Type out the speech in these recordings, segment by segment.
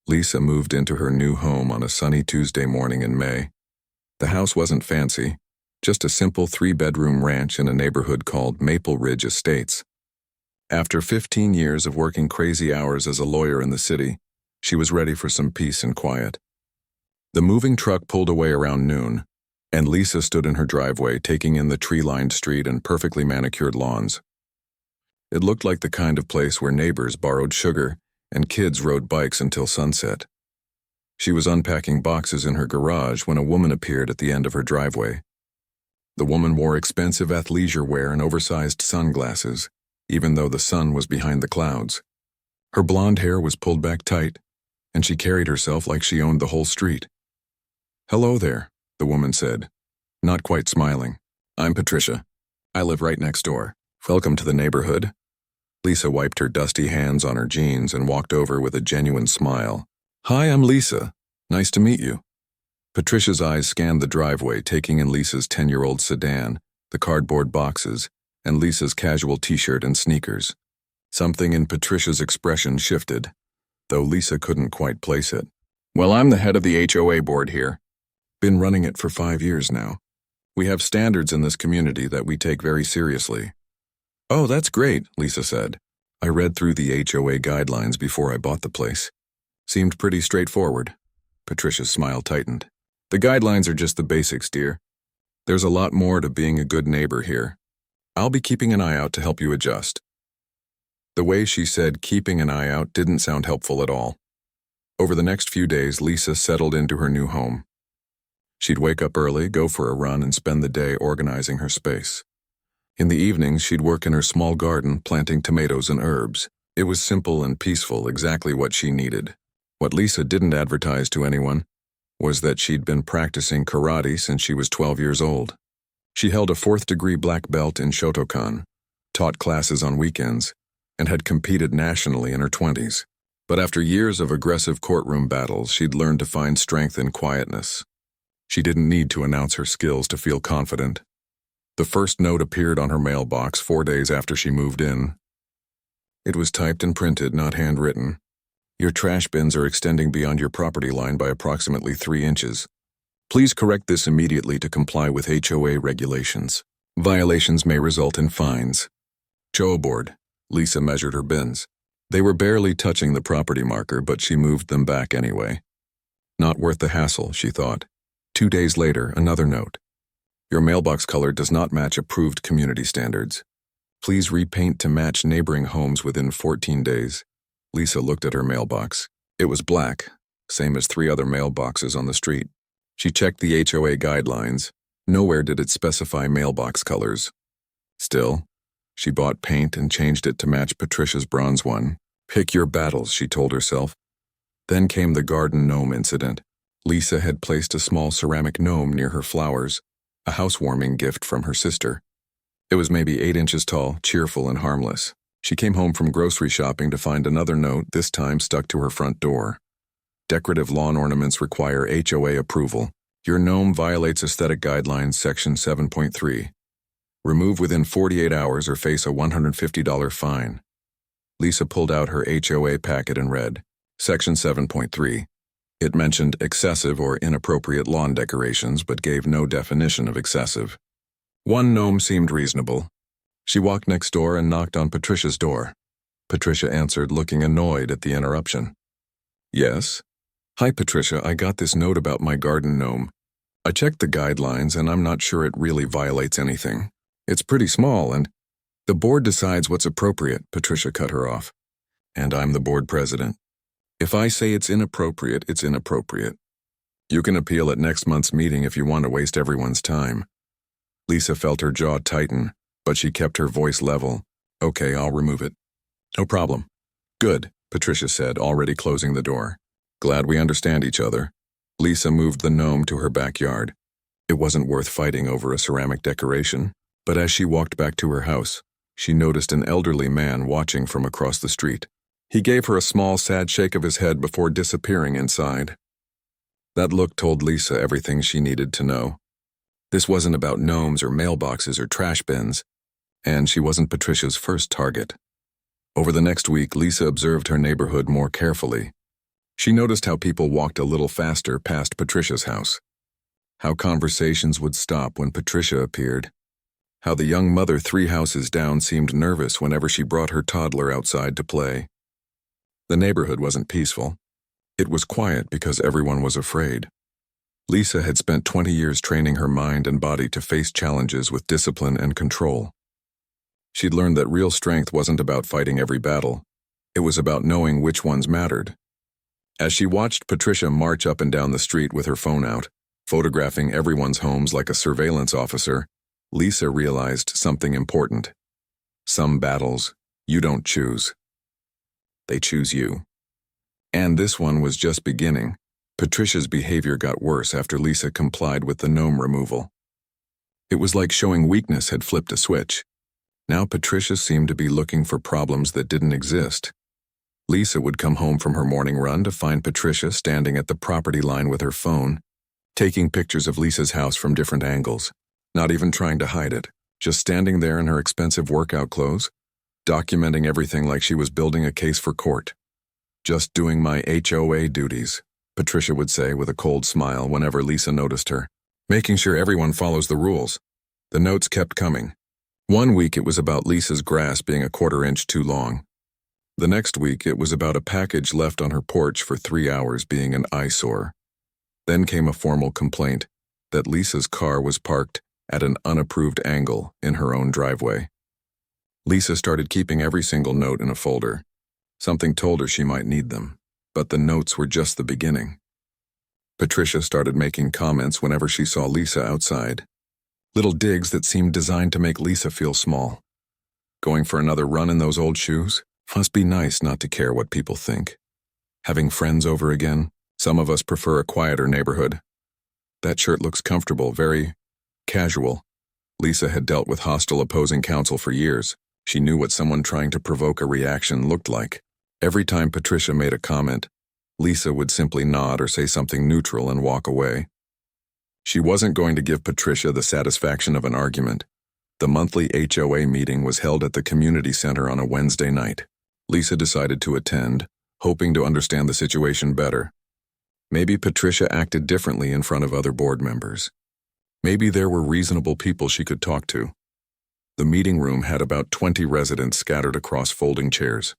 Lisa moved into her new home on a sunny Tuesday morning in May. The house wasn't fancy, just a simple 3-bedroom ranch in a neighborhood called Maple Ridge Estates. After 15 years of working crazy hours as a lawyer in the city, she was ready for some peace and quiet. The moving truck pulled away around noon, and Lisa stood in her driveway taking in the tree-lined street and perfectly manicured lawns. It looked like the kind of place where neighbors borrowed sugar and kids rode bikes until sunset. She was unpacking boxes in her garage when a woman appeared at the end of her driveway. The woman wore expensive athleisure wear and oversized sunglasses, even though the sun was behind the clouds. Her blonde hair was pulled back tight, and she carried herself like she owned the whole street. "Hello there," the woman said, not quite smiling. "I'm Patricia. I live right next door. Welcome to the neighborhood." Lisa wiped her dusty hands on her jeans and walked over with a genuine smile. "Hi, I'm Lisa. Nice to meet you." Patricia's eyes scanned the driveway, taking in Lisa's 10-year-old sedan, the cardboard boxes, and Lisa's casual t-shirt and sneakers. Something in Patricia's expression shifted, though Lisa couldn't quite place it. "Well, I'm the head of the HOA board here. Been running it for 5 years now. We have standards in this community that we take very seriously." "Oh, that's great," Lisa said. "I read through the HOA guidelines before I bought the place. Seemed pretty straightforward." Patricia's smile tightened. "The guidelines are just the basics, dear. There's a lot more to being a good neighbor here. I'll be keeping an eye out to help you adjust." The way she said keeping an eye out didn't sound helpful at all. Over the next few days, Lisa settled into her new home. She'd wake up early, go for a run, and spend the day organizing her space. In the evenings, she'd work in her small garden, planting tomatoes and herbs. It was simple and peaceful, exactly what she needed. What Lisa didn't advertise to anyone was that she'd been practicing karate since she was 12 years old. She held a 4th-degree black belt in Shotokan, taught classes on weekends, and had competed nationally in her 20s. But after years of aggressive courtroom battles, she'd learned to find strength in quietness. She didn't need to announce her skills to feel confident. The first note appeared on her mailbox 4 days after she moved in. It was typed and printed, not handwritten. "Your trash bins are extending beyond your property line by approximately 3 inches. Please correct this immediately to comply with HOA regulations. Violations may result in fines." HOA board. Lisa measured her bins. They were barely touching the property marker, but she moved them back anyway. Not worth the hassle, she thought. 2 days later, another note. "Your mailbox color does not match approved community standards. Please repaint to match neighboring homes within 14 days. Lisa looked at her mailbox. It was black, same as 3 other mailboxes on the street. She checked the HOA guidelines. Nowhere did it specify mailbox colors. Still, she bought paint and changed it to match Patricia's bronze one. Pick your battles, she told herself. Then came the garden gnome incident. Lisa had placed a small ceramic gnome near her flowers, a housewarming gift from her sister. It was maybe 8 inches tall, cheerful and harmless. She came home from grocery shopping to find another note, this time stuck to her front door. Decorative lawn ornaments require HOA approval. Your gnome violates aesthetic guidelines section 7.3. Remove within 48 hours or face a $150 fine. Lisa pulled out her HOA packet and read, section 7.3. It mentioned excessive or inappropriate lawn decorations but gave no definition of excessive. One gnome seemed reasonable. She walked next door and knocked on Patricia's door. Patricia answered, looking annoyed at the interruption. "Yes?" "Hi, Patricia, I got this note about my garden gnome. I checked the guidelines and I'm not sure it really violates anything. It's pretty small and—" "The board decides what's appropriate," Patricia cut her off. "And I'm the board president. If I say it's inappropriate, it's inappropriate. You can appeal at next month's meeting if you want to waste everyone's time." Lisa felt her jaw tighten, but she kept her voice level. "Okay, I'll remove it." "No problem." "Good," Patricia said, already closing the door. "Glad we understand each other." Lisa moved the gnome to her backyard. It wasn't worth fighting over a ceramic decoration, but as she walked back to her house, she noticed an elderly man watching from across the street. He gave her a small, sad shake of his head before disappearing inside. That look told Lisa everything she needed to know. This wasn't about gnomes or mailboxes or trash bins, and she wasn't Patricia's first target. Over the next week, Lisa observed her neighborhood more carefully. She noticed how people walked a little faster past Patricia's house, how conversations would stop when Patricia appeared, how the young mother 3 houses down seemed nervous whenever she brought her toddler outside to play. The neighborhood wasn't peaceful. It was quiet because everyone was afraid. Lisa had spent 20 years training her mind and body to face challenges with discipline and control. She'd learned that real strength wasn't about fighting every battle. It was about knowing which ones mattered. As she watched Patricia march up and down the street with her phone out, photographing everyone's homes like a surveillance officer, Lisa realized something important. Some battles you don't choose. They choose you. And this one was just beginning. Patricia's behavior got worse after Lisa complied with the gnome removal. It was like showing weakness had flipped a switch. Now Patricia seemed to be looking for problems that didn't exist. Lisa would come home from her morning run to find Patricia standing at the property line with her phone, taking pictures of Lisa's house from different angles, not even trying to hide it, just standing there in her expensive workout clothes, documenting everything like she was building a case for court. "Just doing my HOA duties," Patricia would say with a cold smile whenever Lisa noticed her, "making sure everyone follows the rules." The notes kept coming. One week it was about Lisa's grass being a 1/4 inch too long. The next week it was about a package left on her porch for 3 hours being an eyesore. Then came a formal complaint that Lisa's car was parked at an unapproved angle in her own driveway. Lisa started keeping every single note in a folder. Something told her she might need them, but the notes were just the beginning. Patricia started making comments whenever she saw Lisa outside. Little digs that seemed designed to make Lisa feel small. Going for another run in those old shoes? Must be nice not to care what people think. Having friends over again? Some of us prefer a quieter neighborhood. That shirt looks comfortable, very casual. Lisa had dealt with hostile opposing counsel for years. She knew what someone trying to provoke a reaction looked like. Every time Patricia made a comment, Lisa would simply nod or say something neutral and walk away. She wasn't going to give Patricia the satisfaction of an argument. The monthly HOA meeting was held at the community center on a Wednesday night. Lisa decided to attend, hoping to understand the situation better. Maybe Patricia acted differently in front of other board members. Maybe there were reasonable people she could talk to. The meeting room had about 20 residents scattered across folding chairs.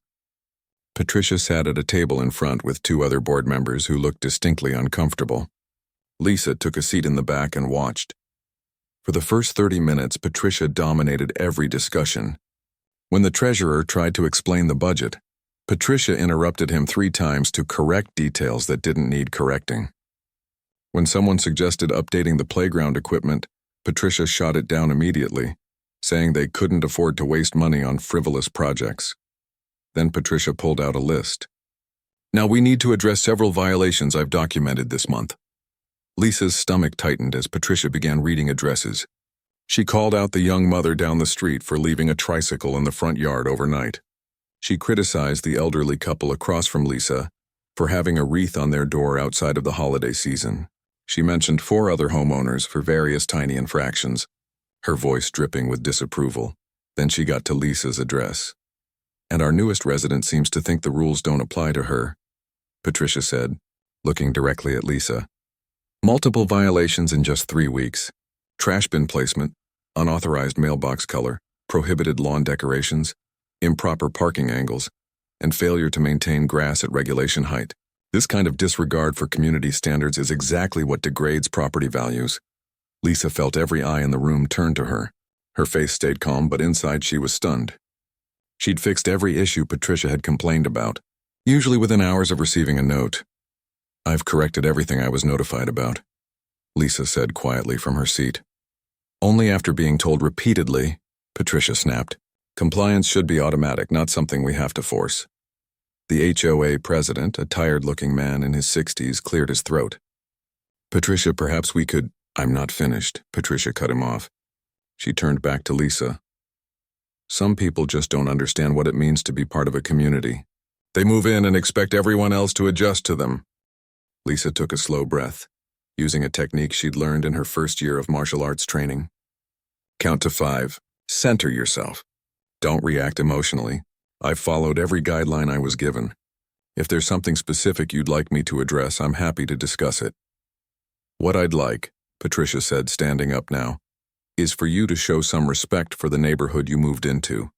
Patricia sat at a table in front with 2 other board members who looked distinctly uncomfortable. Lisa took a seat in the back and watched. For the first 30 minutes, Patricia dominated every discussion. When the treasurer tried to explain the budget, Patricia interrupted him 3 times to correct details that didn't need correcting. When someone suggested updating the playground equipment, Patricia shot it down immediately, saying they couldn't afford to waste money on frivolous projects. Then Patricia pulled out a list. "Now we need to address several violations I've documented this month." Lisa's stomach tightened as Patricia began reading addresses. She called out the young mother down the street for leaving a tricycle in the front yard overnight. She criticized the elderly couple across from Lisa for having a wreath on their door outside of the holiday season. She mentioned 4 other homeowners for various tiny infractions, her voice dripping with disapproval. Then she got to Lisa's address. "And our newest resident seems to think the rules don't apply to her," Patricia said, looking directly at Lisa. "Multiple violations in just 3 weeks. Trash bin placement, unauthorized mailbox color, prohibited lawn decorations, improper parking angles, and failure to maintain grass at regulation height. This kind of disregard for community standards is exactly what degrades property values." Lisa felt every eye in the room turn to her. Her face stayed calm, but inside she was stunned. She'd fixed every issue Patricia had complained about, usually within hours of receiving a note. "I've corrected everything I was notified about," Lisa said quietly from her seat. "Only after being told repeatedly," Patricia snapped. "Compliance should be automatic, not something we have to force." The HOA president, a tired-looking man in his 60s, cleared his throat. "Patricia, perhaps we could—" "I'm not finished," Patricia cut him off. She turned back to Lisa. "Some people just don't understand what it means to be part of a community. They move in and expect everyone else to adjust to them." Lisa took a slow breath, using a technique she'd learned in her first year of martial arts training. "Count to 5. Center yourself. Don't react emotionally. I followed every guideline I was given. If there's something specific you'd like me to address, I'm happy to discuss it. What I'd like, Patricia said, standing up now, is for you to show some respect for the neighborhood you moved into.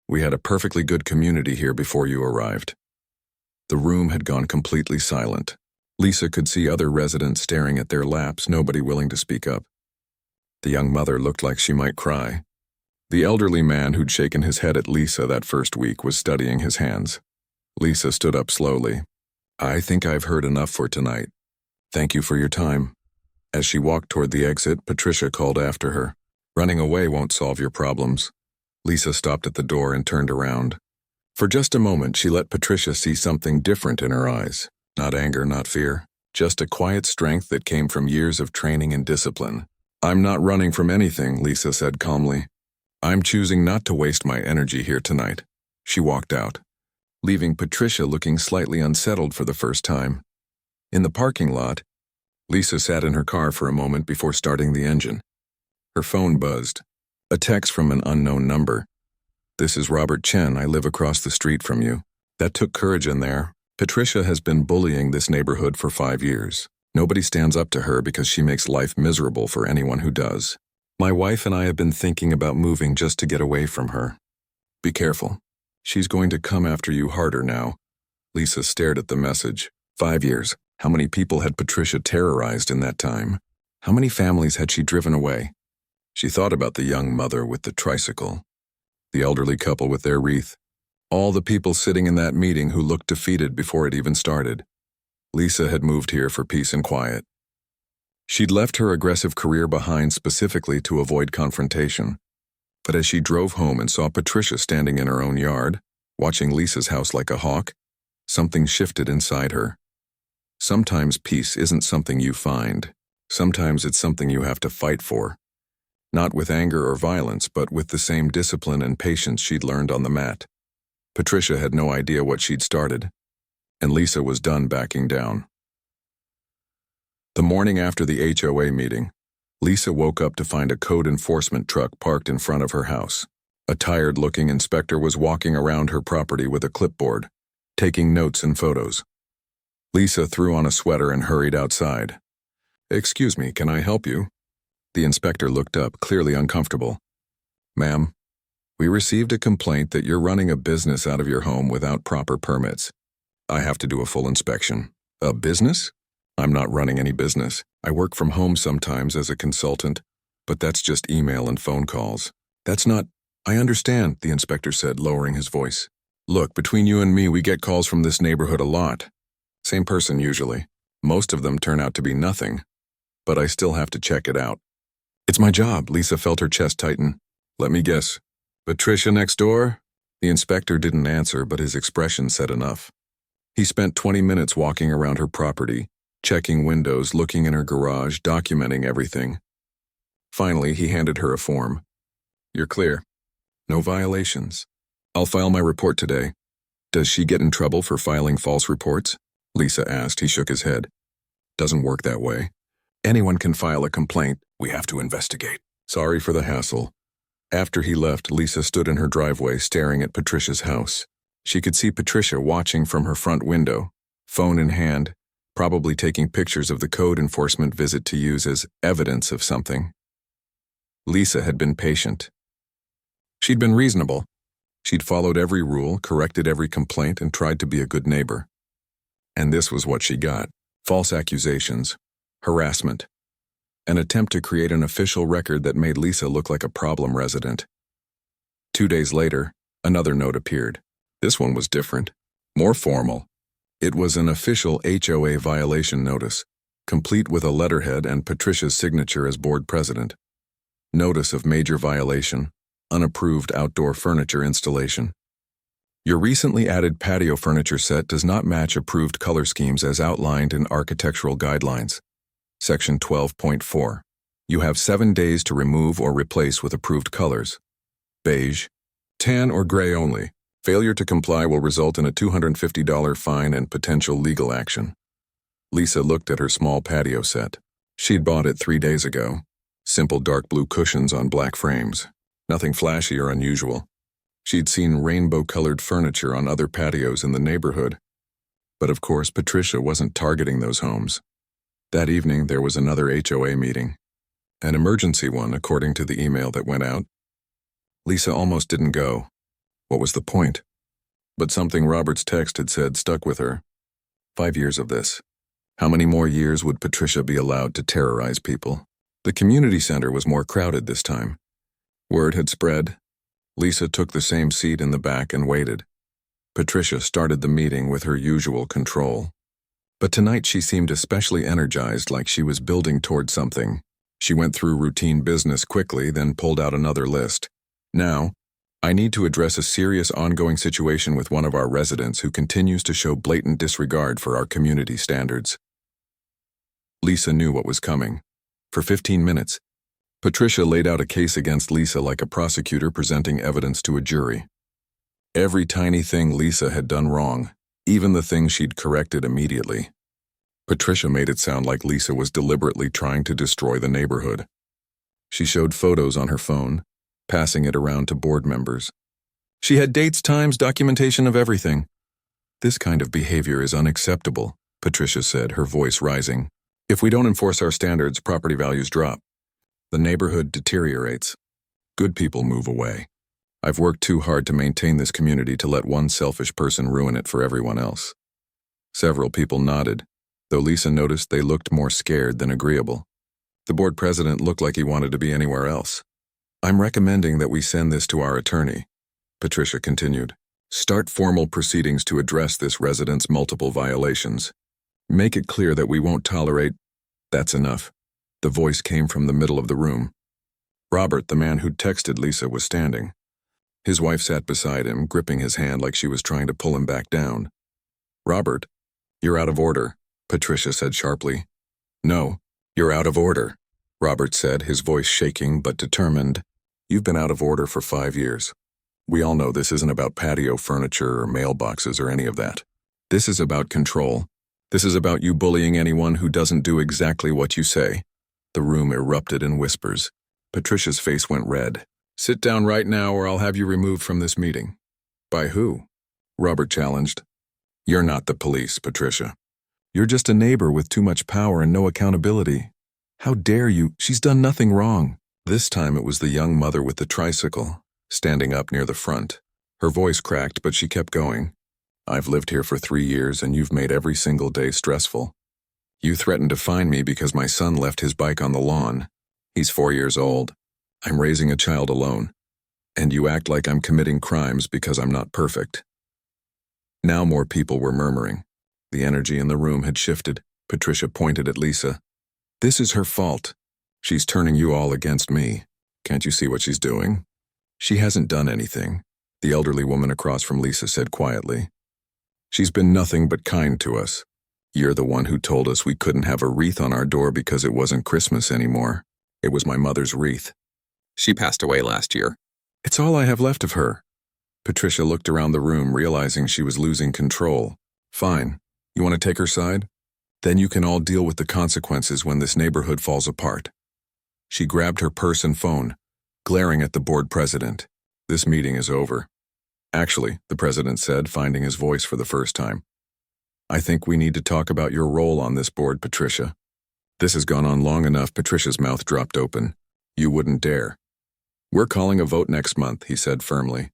We had a perfectly good community here before you arrived. The room had gone completely silent. Lisa could see other residents staring at their laps, nobody willing to speak up. The young mother looked like she might cry. The elderly man who'd shaken his head at Lisa that first week was studying his hands. Lisa stood up slowly. I think I've heard enough for tonight. Thank you for your time. As she walked toward the exit, Patricia called after her. Running away won't solve your problems. Lisa stopped at the door and turned around. For just a moment, she let Patricia see something different in her eyes. Not anger, not fear. Just a quiet strength that came from years of training and discipline. I'm not running from anything, Lisa said calmly. I'm choosing not to waste my energy here tonight. She walked out, leaving Patricia looking slightly unsettled for the first time. In the parking lot, Lisa sat in her car for a moment before starting the engine. Her phone buzzed. A text from an unknown number. This is Robert Chen. I live across the street from you. That took courage in there. Patricia has been bullying this neighborhood for 5 years. Nobody stands up to her because she makes life miserable for anyone who does. My wife and I have been thinking about moving just to get away from her. Be careful. She's going to come after you harder now. Lisa stared at the message. 5 years. How many people had Patricia terrorized in that time? How many families had she driven away? She thought about the young mother with the tricycle, the elderly couple with their wreath, all the people sitting in that meeting who looked defeated before it even started. Lisa had moved here for peace and quiet. She'd left her aggressive career behind specifically to avoid confrontation. But as she drove home and saw Patricia standing in her own yard, watching Lisa's house like a hawk, something shifted inside her. Sometimes peace isn't something you find. Sometimes it's something you have to fight for. Not with anger or violence, but with the same discipline and patience she'd learned on the mat. Patricia had no idea what she'd started, and Lisa was done backing down. The morning after the HOA meeting, Lisa woke up to find a code enforcement truck parked in front of her house. A tired-looking inspector was walking around her property with a clipboard, taking notes and photos. Lisa threw on a sweater and hurried outside. Excuse me, can I help you? The inspector looked up, clearly uncomfortable. Ma'am, we received a complaint that you're running a business out of your home without proper permits. I have to do a full inspection. A business? I'm not running any business. I work from home sometimes as a consultant, but that's just email and phone calls. That's not... I understand, the inspector said, lowering his voice. Look, between you and me, we get calls from this neighborhood a lot. Same person usually. Most of them turn out to be nothing. But I still have to check it out. It's my job, Lisa felt her chest tighten. Let me guess. Patricia next door? The inspector didn't answer, but his expression said enough. He spent 20 minutes walking around her property, checking windows, looking in her garage, documenting everything. Finally, he handed her a form. You're clear. No violations. I'll file my report today. Does she get in trouble for filing false reports? Lisa asked. He shook his head. Doesn't work that way. Anyone can file a complaint. We have to investigate. Sorry for the hassle. After he left, Lisa stood in her driveway staring at Patricia's house. She could see Patricia watching from her front window, phone in hand, probably taking pictures of the code enforcement visit to use as evidence of something. Lisa had been patient. She'd been reasonable. She'd followed every rule, corrected every complaint, and tried to be a good neighbor. And this was what she got. False accusations, harassment, an attempt to create an official record that made Lisa look like a problem resident. 2 days later, another note appeared. This one was different, more formal. It was an official HOA violation notice, complete with a letterhead and Patricia's signature as board president. Notice of major violation, unapproved outdoor furniture installation. Your recently added patio furniture set does not match approved color schemes as outlined in architectural guidelines. Section 12.4. You have 7 days to remove or replace with approved colors. Beige, tan, or gray only. Failure to comply will result in a $250 fine and potential legal action. Lisa looked at her small patio set. She'd bought it 3 days ago. Simple dark blue cushions on black frames. Nothing flashy or unusual. She'd seen rainbow-colored furniture on other patios in the neighborhood, But of course, Patricia wasn't targeting those homes. That evening, there was another HOA meeting. An emergency one, according to the email that went out. Lisa almost didn't go. What was the point? But something Robert's text had said stuck with her. 5 years of this. How many more years would Patricia be allowed to terrorize people? The community center was more crowded this time. Word had spread. Lisa took the same seat in the back and waited. Patricia started the meeting with her usual control. But tonight she seemed especially energized, like she was building toward something. She went through routine business quickly, then pulled out another list. Now, I need to address a serious ongoing situation with one of our residents who continues to show blatant disregard for our community standards. Lisa knew what was coming. For 15 minutes, Patricia laid out a case against Lisa like a prosecutor presenting evidence to a jury. Every tiny thing Lisa had done wrong, even the things she'd corrected immediately. Patricia made it sound like Lisa was deliberately trying to destroy the neighborhood. She showed photos on her phone, passing it around to board members. She had dates, times, documentation of everything. This kind of behavior is unacceptable, Patricia said, her voice rising. If we don't enforce our standards, property values drop. The neighborhood deteriorates. Good people move away. I've worked too hard to maintain this community to let one selfish person ruin it for everyone else. Several people nodded, though Lisa noticed they looked more scared than agreeable. The board president looked like he wanted to be anywhere else. I'm recommending that we send this to our attorney, Patricia continued. Start formal proceedings to address this resident's multiple violations. Make it clear that we won't tolerate. That's enough. The voice came from the middle of the room. Robert, the man who'd texted Lisa, was standing. His wife sat beside him, gripping his hand like she was trying to pull him back down. Robert, you're out of order, Patricia said sharply. No, you're out of order, Robert said, his voice shaking but determined. You've been out of order for 5 years. We all know this isn't about patio furniture or mailboxes or any of that. This is about control. This is about you bullying anyone who doesn't do exactly what you say. The room erupted in whispers. Patricia's face went red. Sit down right now or I'll have you removed from this meeting. By who? Robert challenged. You're not the police, Patricia. You're just a neighbor with too much power and no accountability. How dare you? She's done nothing wrong. This time it was the young mother with the tricycle, standing up near the front. Her voice cracked, but she kept going. I've lived here for 3 years and you've made every single day stressful. You threatened to fine me because my son left his bike on the lawn. He's 4 years old. I'm raising a child alone. And you act like I'm committing crimes because I'm not perfect. Now more people were murmuring. The energy in the room had shifted. Patricia pointed at Lisa. This is her fault. She's turning you all against me. Can't you see what she's doing? She hasn't done anything, the elderly woman across from Lisa said quietly. She's been nothing but kind to us. You're the one who told us we couldn't have a wreath on our door because it wasn't Christmas anymore. It was my mother's wreath. She passed away last year. It's all I have left of her. Patricia looked around the room, realizing she was losing control. Fine. You want to take her side? Then you can all deal with the consequences when this neighborhood falls apart. She grabbed her purse and phone, glaring at the board president. This meeting is over. Actually, the president said, finding his voice for the first time. I think we need to talk about your role on this board, Patricia. This has gone on long enough. Patricia's mouth dropped open. You wouldn't dare. We're calling a vote next month, he said firmly.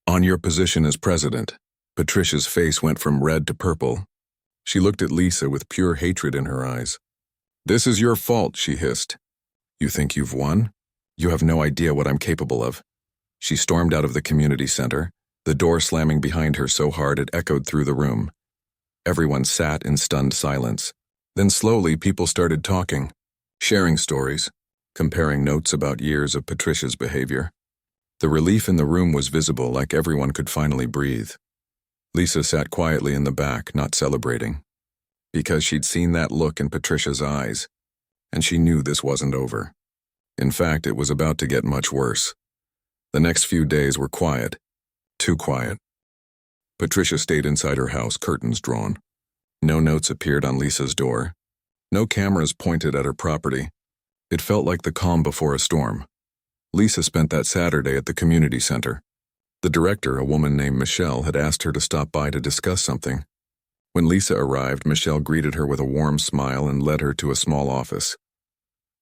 On your position as president. Patricia's face went from red to purple. She looked at Lisa with pure hatred in her eyes. This is your fault, she hissed. You think you've won? You have no idea what I'm capable of. She stormed out of the community center, the door slamming behind her so hard it echoed through the room. Everyone sat in stunned silence. Then slowly people started talking, sharing stories, comparing notes about years of Patricia's behavior. The relief in the room was visible, like everyone could finally breathe. Lisa sat quietly in the back, not celebrating, because she'd seen that look in Patricia's eyes, and she knew this wasn't over. In fact, it was about to get much worse. The next few days were quiet, too quiet. Patricia stayed inside her house, curtains drawn. No notes appeared on Lisa's door. No cameras pointed at her property. It felt like the calm before a storm. Lisa spent that Saturday at the community center. The director, a woman named Michelle, had asked her to stop by to discuss something. When Lisa arrived, Michelle greeted her with a warm smile and led her to a small office.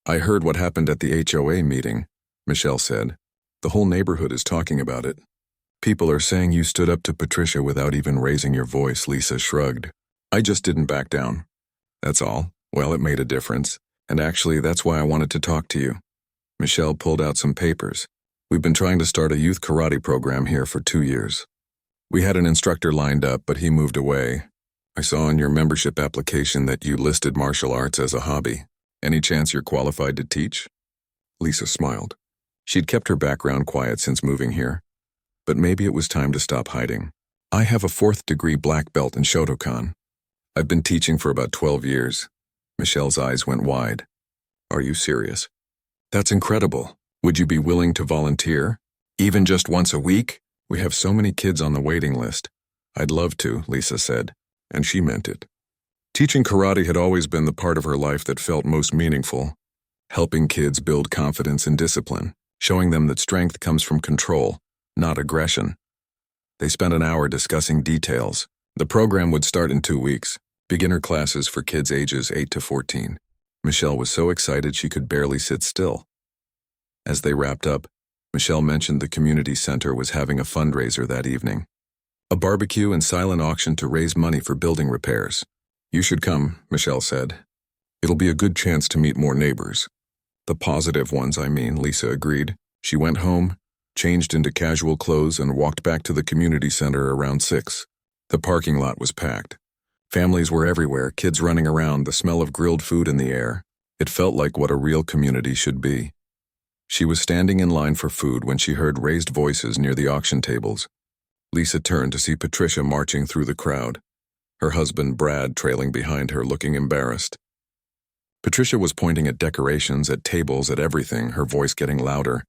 "I heard what happened at the HOA meeting," Michelle said. "The whole neighborhood is talking about it. People are saying you stood up to Patricia without even raising your voice," Lisa shrugged. "I just didn't back down. That's all. Well, it made a difference. And actually, that's why I wanted to talk to you." Michelle pulled out some papers. "We've been trying to start a youth karate program here for 2 years. We had an instructor lined up, but he moved away. I saw in your membership application that you listed martial arts as a hobby. Any chance you're qualified to teach?" Lisa smiled. She'd kept her background quiet since moving here, but maybe it was time to stop hiding. "I have a 4th-degree black belt in Shotokan. I've been teaching for about 12 years. Michelle's eyes went wide. "Are you serious? That's incredible. Would you be willing to volunteer? Even just once a week? We have so many kids on the waiting list." "I'd love to," Lisa said, and she meant it. Teaching karate had always been the part of her life that felt most meaningful, helping kids build confidence and discipline, showing them that strength comes from control, not aggression. They spent an hour discussing details. The program would start in 2 weeks, beginner classes for kids ages 8 to 14. Michelle was so excited she could barely sit still. As they wrapped up, Michelle mentioned the community center was having a fundraiser that evening. A barbecue and silent auction to raise money for building repairs. "You should come," Michelle said. "It'll be a good chance to meet more neighbors." "The positive ones, I mean," Lisa agreed. She went home, changed into casual clothes, and walked back to the community center around 6. The parking lot was packed. Families were everywhere, kids running around, the smell of grilled food in the air. It felt like what a real community should be. She was standing in line for food when she heard raised voices near the auction tables. Lisa turned to see Patricia marching through the crowd, her husband Brad trailing behind her, looking embarrassed. Patricia was pointing at decorations, at tables, at everything, her voice getting louder.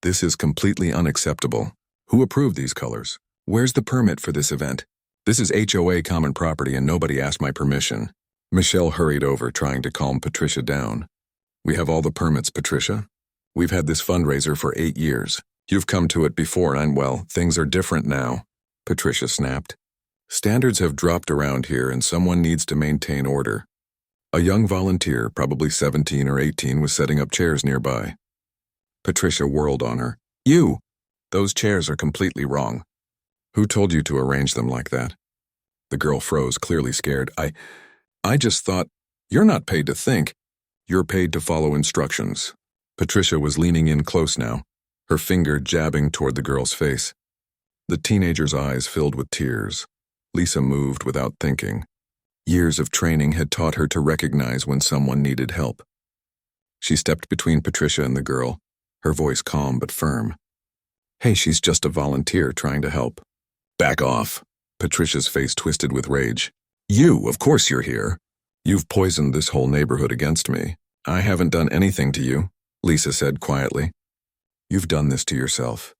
"This is completely unacceptable. Who approved these colors? Where's the permit for this event? This is HOA common property and nobody asked my permission." Michelle hurried over, trying to calm Patricia down. "We have all the permits, Patricia. We've had this fundraiser for 8 years. You've come to it before and, well, things are different now," Patricia snapped. "Standards have dropped around here and someone needs to maintain order." A young volunteer, probably 17 or 18, was setting up chairs nearby. Patricia whirled on her. "You! Those chairs are completely wrong. Who told you to arrange them like that?" The girl froze, clearly scared. I just thought, you're not paid to think. You're paid to follow instructions." Patricia was leaning in close now, her finger jabbing toward the girl's face. The teenager's eyes filled with tears. Lisa moved without thinking. Years of training had taught her to recognize when someone needed help. She stepped between Patricia and the girl, her voice calm but firm. "Hey, she's just a volunteer trying to help." "Back off." Patricia's face twisted with rage. "You, of course you're here. You've poisoned this whole neighborhood against me." "I haven't done anything to you," Lisa said quietly. "You've done this to yourself."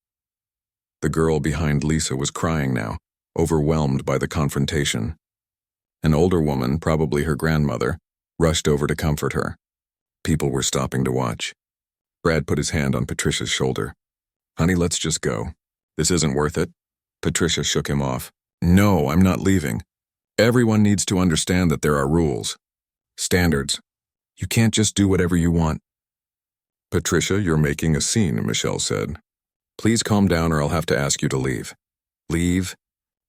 The girl behind Lisa was crying now, overwhelmed by the confrontation. An older woman, probably her grandmother, rushed over to comfort her. People were stopping to watch. Brad put his hand on Patricia's shoulder. "Honey, let's just go. This isn't worth it." Patricia shook him off. "No, I'm not leaving. Everyone needs to understand that there are rules. Standards. You can't just do whatever you want." "Patricia, you're making a scene," Michelle said. "Please calm down or I'll have to ask you to leave." "Leave?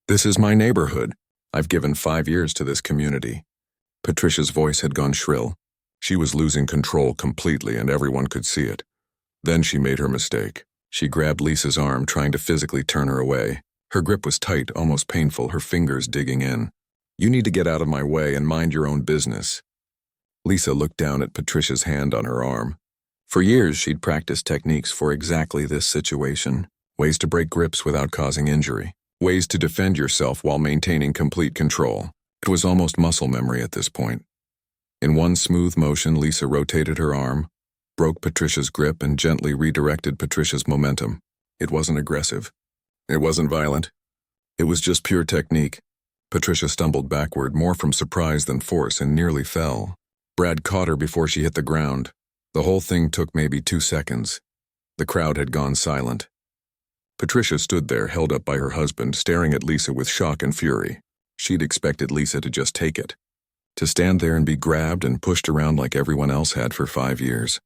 This is my neighborhood. I've given 5 years to this community." Patricia's voice had gone shrill. She was losing control completely and everyone could see it. Then she made her mistake. She grabbed Lisa's arm, trying to physically turn her away. Her grip was tight, almost painful, her fingers digging in. "You need to get out of my way and mind your own business." Lisa looked down at Patricia's hand on her arm. For years, she'd practiced techniques for exactly this situation. Ways to break grips without causing injury. Ways to defend yourself while maintaining complete control. It was almost muscle memory at this point. In one smooth motion, Lisa rotated her arm, broke Patricia's grip, and gently redirected Patricia's momentum. It wasn't aggressive. It wasn't violent. It was just pure technique. Patricia stumbled backward, more from surprise than force, and nearly fell. Brad caught her before she hit the ground. The whole thing took maybe 2 seconds. The crowd had gone silent. Patricia stood there, held up by her husband, staring at Lisa with shock and fury. She'd expected Lisa to just take it, to stand there and be grabbed and pushed around like everyone else had for 5 years.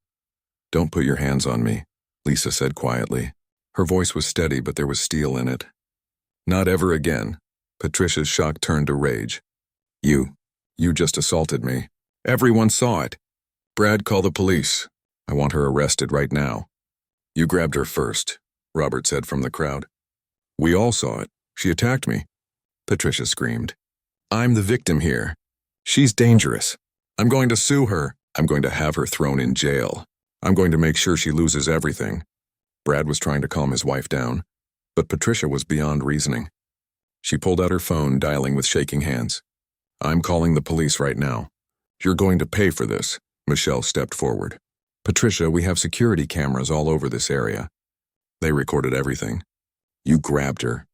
"Don't put your hands on me," Lisa said quietly. Her voice was steady, but there was steel in it. "Not ever again." Patricia's shock turned to rage. You just assaulted me. Everyone saw it. Brad, call the police. I want her arrested right now." "You grabbed her first," Robert said from the crowd. "We all saw it. She attacked me." Patricia screamed. "I'm the victim here. She's dangerous. I'm going to sue her. I'm going to have her thrown in jail. I'm going to make sure she loses everything." Brad was trying to calm his wife down, but Patricia was beyond reasoning. She pulled out her phone, dialing with shaking hands. "I'm calling the police right now." "You're going to pay for this." Michelle stepped forward. "Patricia, we have security cameras all over this area. They recorded everything. You grabbed her."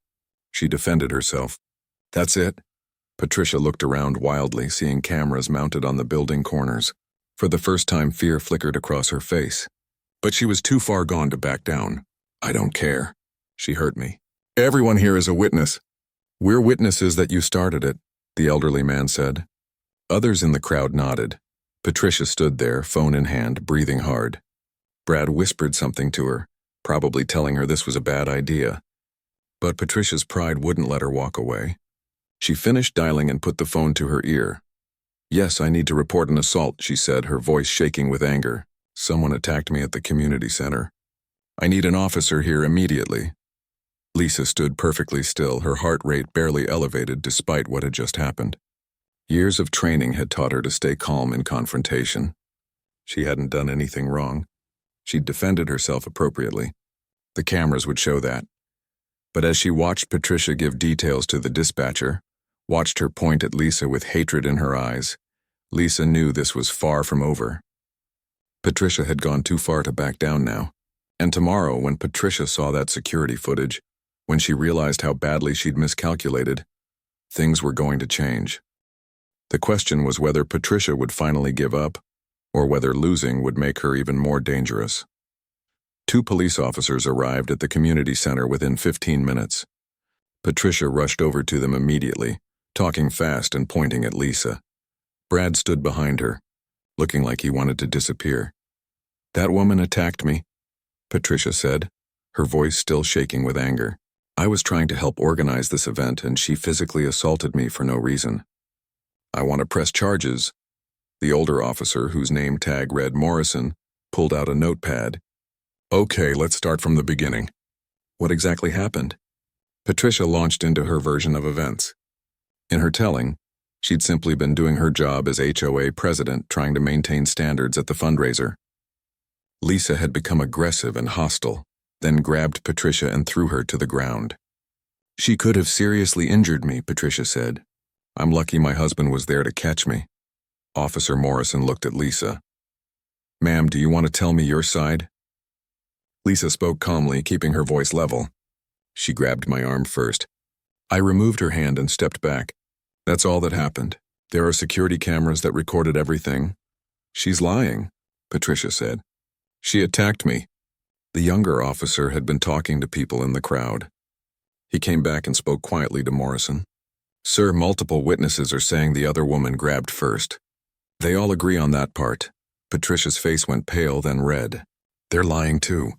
She defended herself. "That's it?" Patricia looked around wildly, seeing cameras mounted on the building corners. For the first time, fear flickered across her face. But she was too far gone to back down. "I don't care. She hurt me. Everyone here is a witness." "We're witnesses that you started it," the elderly man said. Others in the crowd nodded. Patricia stood there, phone in hand, breathing hard. Brad whispered something to her, probably telling her this was a bad idea. But Patricia's pride wouldn't let her walk away. She finished dialing and put the phone to her ear. "Yes, I need to report an assault," she said, her voice shaking with anger. "Someone attacked me at the community center. I need an officer here immediately." Lisa stood perfectly still, her heart rate barely elevated despite what had just happened. Years of training had taught her to stay calm in confrontation. She hadn't done anything wrong. She'd defended herself appropriately. The cameras would show that. But as she watched Patricia give details to the dispatcher, watched her point at Lisa with hatred in her eyes, Lisa knew this was far from over. Patricia had gone too far to back down now. And tomorrow, when Patricia saw that security footage, when she realized how badly she'd miscalculated, things were going to change. The question was whether Patricia would finally give up, or whether losing would make her even more dangerous. 2 police officers arrived at the community center within 15 minutes. Patricia rushed over to them immediately, talking fast and pointing at Lisa. Brad stood behind her, looking like he wanted to disappear. "That woman attacked me," Patricia said, her voice still shaking with anger. "I was trying to help organize this event and she physically assaulted me for no reason. I want to press charges." The older officer, whose name tag read Morrison, pulled out a notepad. "Okay, let's start from the beginning. What exactly happened?" Patricia launched into her version of events. In her telling, she'd simply been doing her job as HOA president, trying to maintain standards at the fundraiser. Lisa had become aggressive and hostile, then grabbed Patricia and threw her to the ground. "She could have seriously injured me," Patricia said. "I'm lucky my husband was there to catch me." Officer Morrison looked at Lisa. "Ma'am, do you want to tell me your side?" Lisa spoke calmly, keeping her voice level. She grabbed my arm first. I removed her hand and stepped back. "That's all that happened. There are security cameras that recorded everything." "She's lying," Patricia said. "She attacked me." The younger officer had been talking to people in the crowd. He came back and spoke quietly to Morrison. "Sir, multiple witnesses are saying the other woman grabbed first. They all agree on that part." Patricia's face went pale, then red. "They're lying too.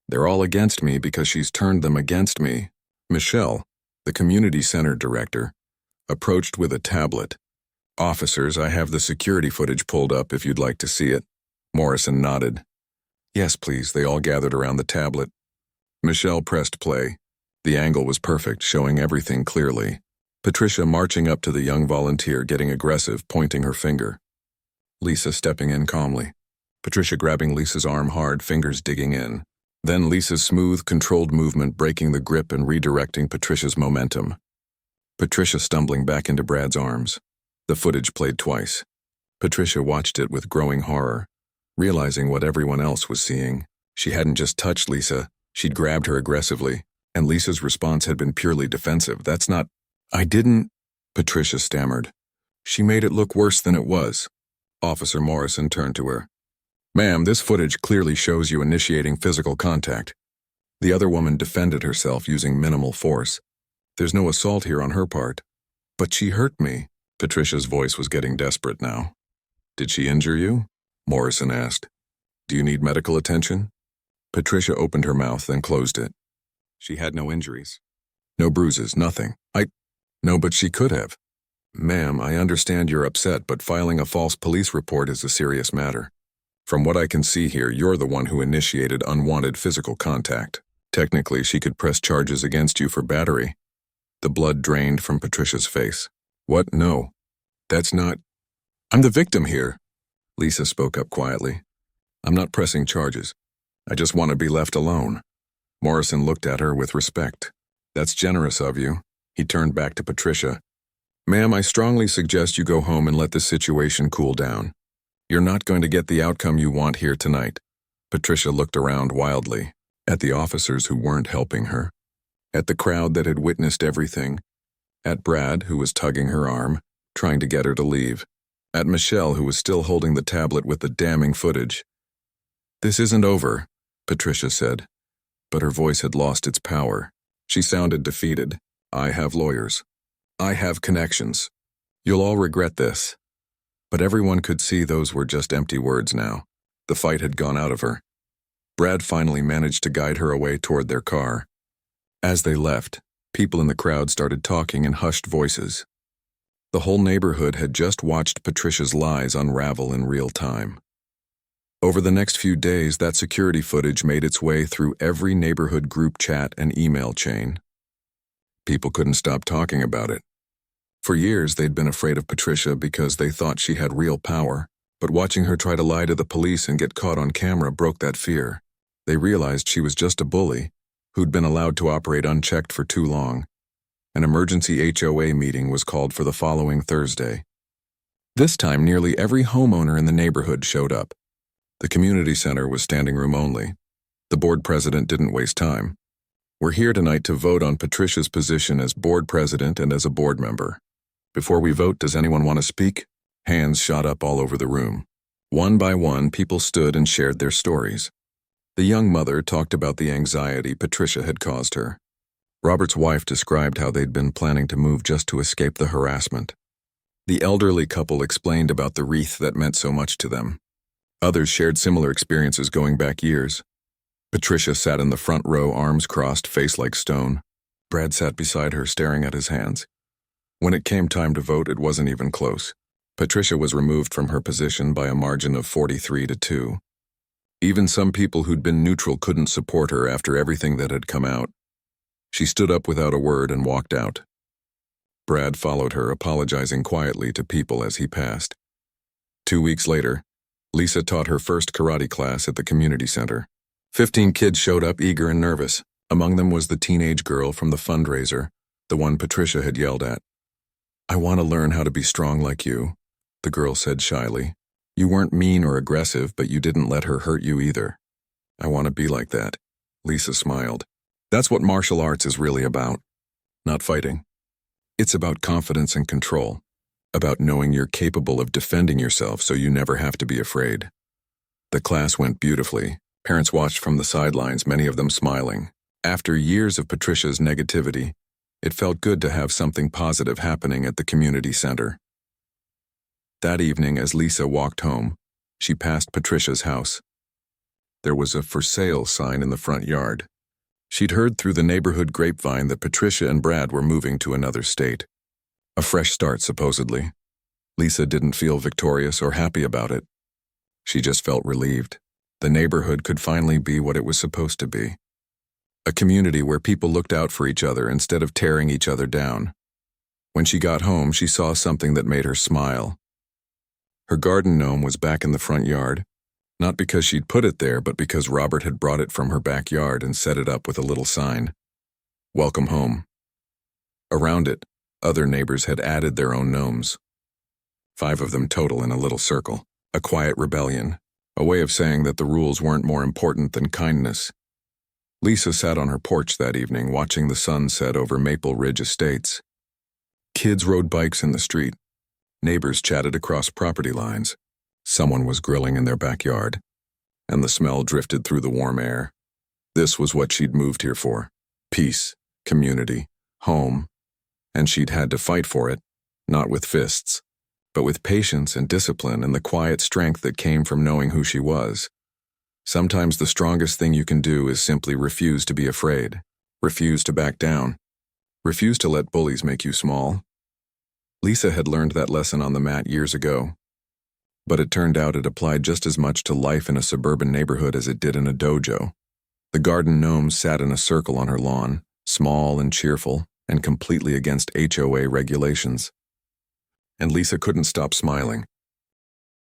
They're all against me because she's turned them against me." Michelle, the community center director, approached with a tablet. "Officers, I have the security footage pulled up if you'd like to see it." Morrison nodded. "Yes, please." They all gathered around the tablet. Michelle pressed play. The angle was perfect, showing everything clearly. Patricia marching up to the young volunteer, getting aggressive, pointing her finger. Lisa stepping in calmly. Patricia grabbing Lisa's arm hard, fingers digging in. Then Lisa's smooth, controlled movement breaking the grip and redirecting Patricia's momentum. Patricia stumbling back into Brad's arms. The footage played twice. Patricia watched it with growing horror, realizing what everyone else was seeing. She hadn't just touched Lisa, she'd grabbed her aggressively, and Lisa's response had been purely defensive. "That's not—" "I didn't," Patricia stammered. "She made it look worse than it was." Officer Morrison turned to her. "Ma'am, this footage clearly shows you initiating physical contact. The other woman defended herself using minimal force. There's no assault here on her part. But she hurt me. Patricia's voice was getting desperate now. Did she injure you? Morrison asked. Do you need medical attention? Patricia opened her mouth, then closed it. She had no injuries. No bruises, nothing. No, but she could have. Ma'am, I understand you're upset, but filing a false police report is a serious matter. From what I can see here, you're the one who initiated unwanted physical contact. Technically, she could press charges against you for battery. The blood drained from Patricia's face. What? No. That's not... I'm the victim here. Lisa spoke up quietly. I'm not pressing charges. I just want to be left alone. Morrison looked at her with respect. That's generous of you. He turned back to Patricia. Ma'am, I strongly suggest you go home and let the situation cool down. You're not going to get the outcome you want here tonight. Patricia looked around wildly, at the officers who weren't helping her, at the crowd that had witnessed everything, at Brad, who was tugging her arm, trying to get her to leave, at Michelle, who was still holding the tablet with the damning footage. This isn't over, Patricia said, but her voice had lost its power. She sounded defeated. I have lawyers. I have connections. You'll all regret this. But everyone could see those were just empty words now. The fight had gone out of her. Brad finally managed to guide her away toward their car. As they left, people in the crowd started talking in hushed voices. The whole neighborhood had just watched Patricia's lies unravel in real time. Over the next few days, that security footage made its way through every neighborhood group chat and email chain. People couldn't stop talking about it. For years, they'd been afraid of Patricia because they thought she had real power, but watching her try to lie to the police and get caught on camera broke that fear. They realized she was just a bully who'd been allowed to operate unchecked for too long. An emergency HOA meeting was called for the following Thursday. This time, nearly every homeowner in the neighborhood showed up. The community center was standing room only. The board president didn't waste time. We're here tonight to vote on Patricia's position as board president and as a board member. Before we vote, does anyone want to speak? Hands shot up all over the room. One by one, people stood and shared their stories. The young mother talked about the anxiety Patricia had caused her. Robert's wife described how they'd been planning to move just to escape the harassment. The elderly couple explained about the wreath that meant so much to them. Others shared similar experiences going back years. Patricia sat in the front row, arms crossed, face like stone. Brad sat beside her, staring at his hands. When it came time to vote, it wasn't even close. Patricia was removed from her position by a margin of 43-2. Even some people who'd been neutral couldn't support her after everything that had come out. She stood up without a word and walked out. Brad followed her, apologizing quietly to people as he passed. 2 weeks later, Lisa taught her first karate class at the community center. 15 kids showed up, eager and nervous. Among them was the teenage girl from the fundraiser, the one Patricia had yelled at. I want to learn how to be strong like you, the girl said shyly. You weren't mean or aggressive, but you didn't let her hurt you either. I want to be like that. Lisa smiled. That's what martial arts is really about. Not fighting. It's about confidence and control. About knowing you're capable of defending yourself so you never have to be afraid. The class went beautifully. Parents watched from the sidelines, many of them smiling. After years of Patricia's negativity, it felt good to have something positive happening at the community center. That evening, as Lisa walked home, she passed Patricia's house. There was a for sale sign in the front yard. She'd heard through the neighborhood grapevine that Patricia and Brad were moving to another state. A fresh start, supposedly. Lisa didn't feel victorious or happy about it. She just felt relieved. The neighborhood could finally be what it was supposed to be. A community where people looked out for each other instead of tearing each other down. When she got home, she saw something that made her smile. Her garden gnome was back in the front yard, not because she'd put it there, but because Robert had brought it from her backyard and set it up with a little sign. Welcome home. Around it, other neighbors had added their own gnomes. 5 of them total in a little circle, a quiet rebellion, a way of saying that the rules weren't more important than kindness. Lisa sat on her porch that evening watching the sun set over Maple Ridge Estates. Kids rode bikes in the street. Neighbors chatted across property lines. Someone was grilling in their backyard, and the smell drifted through the warm air. This was what she'd moved here for. Peace, community, home, and she'd had to fight for it, not with fists, but with patience and discipline and the quiet strength that came from knowing who she was. Sometimes the strongest thing you can do is simply refuse to be afraid, refuse to back down, refuse to let bullies make you small. Lisa had learned that lesson on the mat years ago, but it turned out it applied just as much to life in a suburban neighborhood as it did in a dojo. The garden gnomes sat in a circle on her lawn, small and cheerful, and completely against HOA regulations. And Lisa couldn't stop smiling.